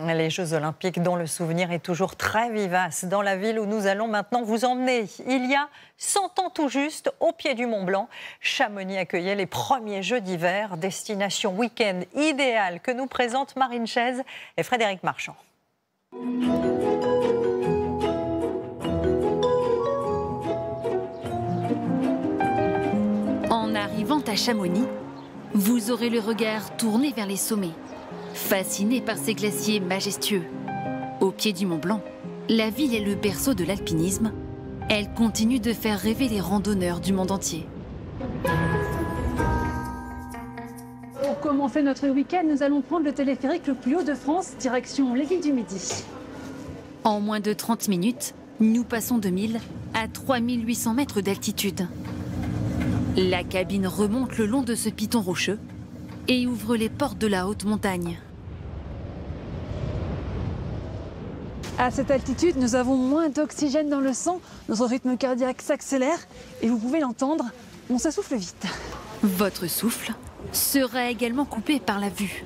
Les Jeux Olympiques dont le souvenir est toujours très vivace dans la ville où nous allons maintenant vous emmener. Il y a 100 ans tout juste, au pied du Mont Blanc, Chamonix accueillait les premiers Jeux d'hiver, destination week-end idéale que nous présentent Marine Chaise et Frédéric Marchand. En arrivant à Chamonix, vous aurez le regard tourné vers les sommets, fasciné par ces glaciers majestueux. Au pied du Mont Blanc, la ville est le berceau de l'alpinisme. Elle continue de faire rêver les randonneurs du monde entier. Pour commencer notre week-end, nous allons prendre le téléphérique le plus haut de France, direction les îles du Midi. En moins de 30 minutes, nous passons de 1000 à 3800 mètres d'altitude. La cabine remonte le long de ce piton rocheux et ouvre les portes de la haute montagne. À cette altitude, nous avons moins d'oxygène dans le sang, notre rythme cardiaque s'accélère et vous pouvez l'entendre, on s'essouffle vite. Votre souffle sera également coupé par la vue.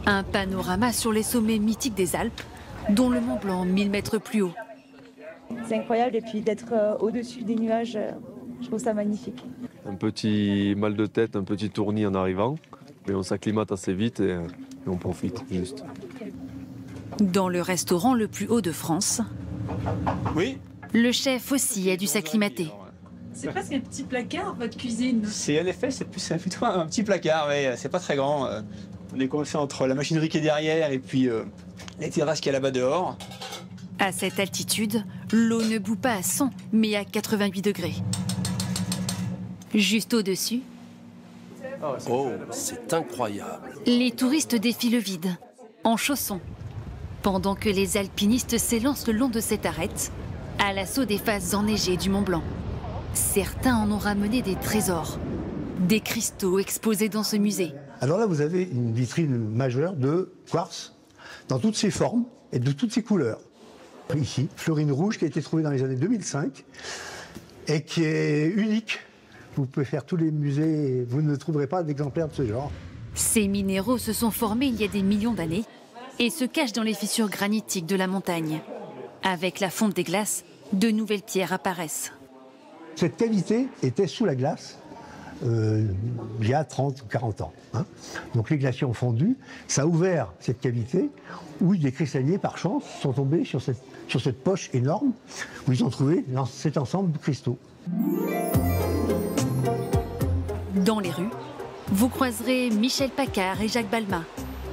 Un panorama sur les sommets mythiques des Alpes, dont le Mont Blanc 1000 mètres plus haut. C'est incroyable et puis d'être au-dessus des nuages, je trouve ça magnifique. Un petit mal de tête, un petit tournis en arrivant, mais on s'acclimate assez vite et on profite juste. Dans le restaurant le plus haut de France, oui, le chef aussi a dû s'acclimater. C'est presque un petit placard, votre cuisine. c'est en effet, c'est plutôt un petit placard, mais c'est pas très grand. On est coincé entre la machinerie qui est derrière et puis les terrasses qu'il y a là-bas dehors. À cette altitude, l'eau ne bout pas à 100, mais à 88 degrés. Juste au-dessus, oh, c'est incroyable. les touristes défient le vide, en chaussons, pendant que les alpinistes s'élancent le long de cette arête, à l'assaut des faces enneigées du Mont Blanc. Certains en ont ramené des trésors, des cristaux exposés dans ce musée. Alors là, vous avez une vitrine majeure de quartz, dans toutes ses formes et de toutes ses couleurs. Ici, fleurine rouge qui a été trouvée dans les années 2005 et qui est unique. Vous pouvez faire tous les musées, vous ne trouverez pas d'exemplaires de ce genre. Ces minéraux se sont formés il y a des millions d'années et se cachent dans les fissures granitiques de la montagne. Avec la fonte des glaces, de nouvelles pierres apparaissent. Cette cavité était sous la glace il y a 30 ou 40 ans. Donc les glaciers ont fondu, ça a ouvert cette cavité où des cristalliers, par chance, sont tombés sur cette poche énorme où ils ont trouvé cet ensemble de cristaux. Dans les rues, vous croiserez Michel Paccard et Jacques Balmat,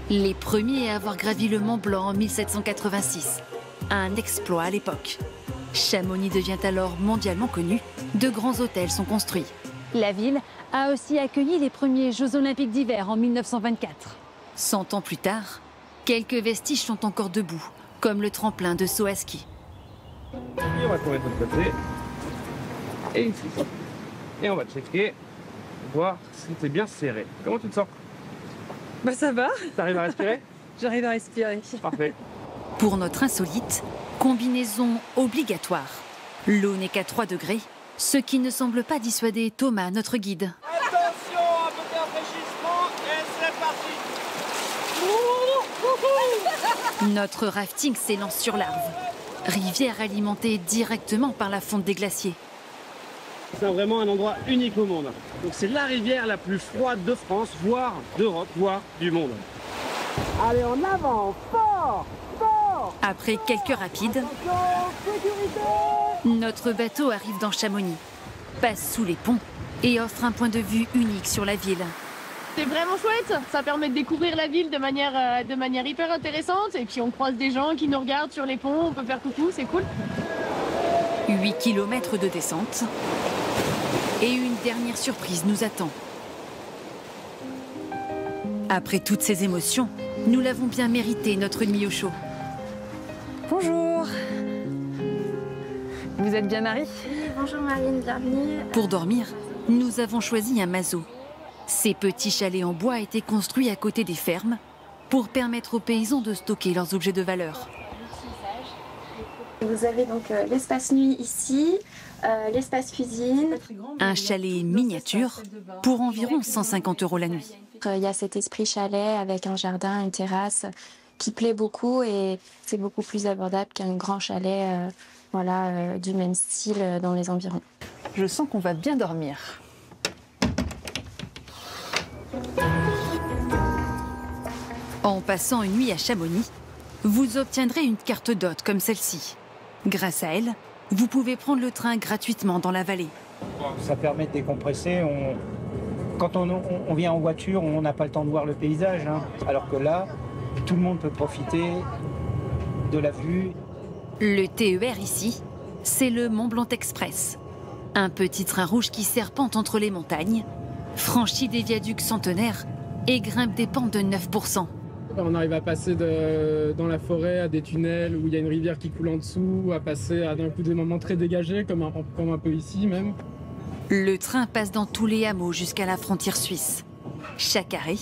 les premiers à avoir gravi le Mont Blanc en 1786. Un exploit à l'époque. Chamonix devient alors mondialement connu. De grands hôtels sont construits. La ville a aussi accueilli les premiers Jeux Olympiques d'hiver en 1924. 100 ans plus tard, quelques vestiges sont encore debout, comme le tremplin de saut à ski. Et on va te mettre de l'autre côté. Et ici. Et on va checker, voir si c'est bien serré. Comment tu te sens? Bah ça va, T'arrives à respirer? j'arrive à respirer. Parfait. Pour notre insolite, combinaison obligatoire. L'eau n'est qu'à 3 degrés, ce qui ne semble pas dissuader Thomas, notre guide. Attention, un petit rafraîchissement et c'est parti. Notre rafting s'élance sur l'Arve, rivière alimentée directement par la fonte des glaciers. C'est vraiment un endroit unique au monde. Donc c'est la rivière la plus froide de France, voire d'Europe, voire du monde. Allez, en avant, fort, fort. Après quelques rapides, notre bateau arrive dans Chamonix, passe sous les ponts et offre un point de vue unique sur la ville. C'est vraiment chouette, ça permet de découvrir la ville de manière hyper intéressante et puis on croise des gens qui nous regardent sur les ponts, on peut faire coucou, c'est cool. 8 km de descente et une dernière surprise nous attend. Après toutes ces émotions, nous l'avons bien mérité notre nuit au chaud. Bonjour. Vous êtes bien Marie? Bonjour Marine, bienvenue. Pour dormir, nous avons choisi un mazo. Ces petits chalets en bois étaient construits à côté des fermes pour permettre aux paysans de stocker leurs objets de valeur. Vous avez donc l'espace nuit ici, l'espace cuisine. Un chalet miniature pour environ 150 € la nuit. Il y a cet esprit chalet avec un jardin, une terrasse qui plaît beaucoup et c'est beaucoup plus abordable qu'un grand chalet du même style dans les environs. Je sens qu'on va bien dormir. En passant une nuit à Chamonix, vous obtiendrez une carte d'hôte comme celle-ci. Grâce à elle, vous pouvez prendre le train gratuitement dans la vallée. Ça permet de décompresser. Quand on vient en voiture, on n'a pas le temps de voir le paysage. Alors que là, tout le monde peut profiter de la vue. Le TER ici, c'est le Mont Blanc Express. Un petit train rouge qui serpente entre les montagnes, franchit des viaducs centenaires et grimpe des pentes de 9%. On arrive à passer dans la forêt à des tunnels où il y a une rivière qui coule en dessous, à passer à d'un coup des moments très dégagés, comme un peu ici même. Le train passe dans tous les hameaux jusqu'à la frontière suisse. Chaque arrêt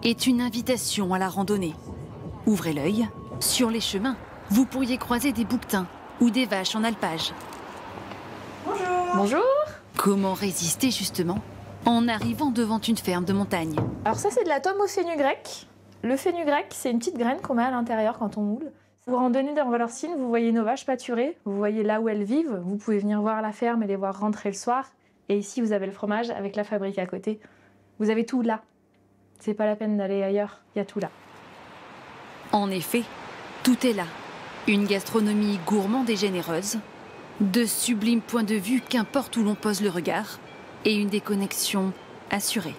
est une invitation à la randonnée. Ouvrez l'œil, sur les chemins, vous pourriez croiser des bouquetins ou des vaches en alpage. Bonjour. Bonjour. Comment résister justement en arrivant devant une ferme de montagne? Alors ça c'est de la tome au fenugrec. Le fenugrec, c'est une petite graine qu'on met à l'intérieur quand on moule. Vous randonnez dans Valorcine, vous voyez nos vaches pâturées, vous voyez là où elles vivent, vous pouvez venir voir la ferme et les voir rentrer le soir. Et ici, vous avez le fromage avec la fabrique à côté. Vous avez tout là. C'est pas la peine d'aller ailleurs, il y a tout là. En effet, tout est là. Une gastronomie gourmande et généreuse, de sublimes points de vue qu'importe où l'on pose le regard, et une déconnexion assurée.